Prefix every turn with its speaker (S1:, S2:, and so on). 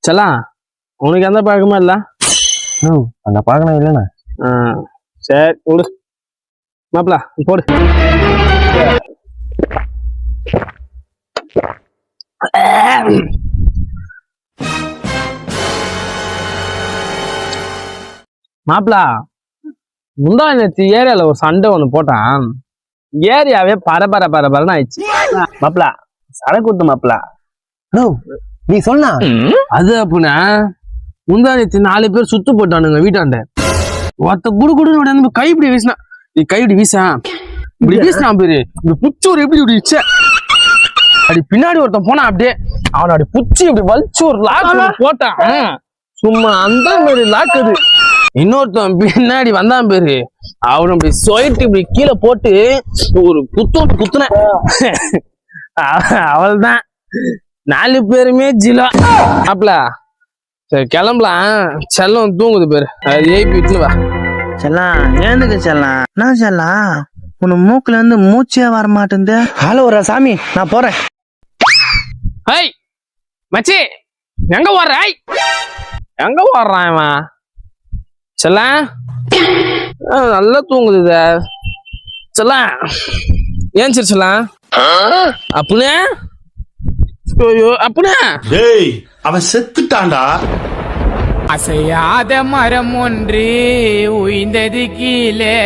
S1: செல்லாம் உனக்கு எந்த பழக்கமா இல்ல?
S2: அந்த பழக்கம் இல்லைண்ணா.
S1: சரி விடு மாப்பிள போடு. மாப்பிள முந்தா நேற்று ஏரியால ஒரு சண்டை ஒண்ணு போட்டான். ஏரியாவே பரபரன்னு ஆயிடுச்சு.
S2: மாப்பிள சரக்கு ஊத்து மாப்பிள. நீ சொன்னா
S1: அது அப்படின்னா முந்தா நேற்று 4 பேர் சுத்து போட்டானுங்க வீட்டாண்ட. ஒருத்த குடுன்னு கை இப்படி வீசினா, கை இப்படி வீசா இப்படி வீசினா பேரு இப்படி புச்சு ஒரு எப்படி இப்படி வச்ச அப்படி பின்னாடி ஒருத்தன் போனா அப்படியே அவனை அப்படி புச்சு இப்படி வலிச்சு ஒரு லாக் போட்டான். சும்மா அந்த மாதிரி லாக் அது. இன்னொருத்தன் பின்னாடி வந்தான் பேரு, அவன் அப்படி சொயிட்டு இப்படி கீழே போட்டு ஒரு குத்துன. அவள்தான் 4 பேருமே ஜிலா. அப்பல சரி கிளம்பலாம், செல்லம் தூங்குது பேரு. அது ஏபி வீட்டுல வா.
S3: செல்லாம் ஏந்துக்கு செல்லாம். என்ன செல்லாம் உன் மூக்குல இருந்து மூச்சே வர மாட்டேங்குது.
S2: ஹலோ சாமி நான் போறேன்.
S1: ஹை மச்சி எங்க ஓடுற? எங்க ஓடுறான் இவன்? செல்லாம் நல்லா தூங்குது. செல்லாம் ஏன் சரி செல்லாம் அப்படின்னா அப்படின்னா
S4: அவன் செத்துட்டான்டா.
S5: அசையாத மரம் ஒன்று உய்ந்தது கீழே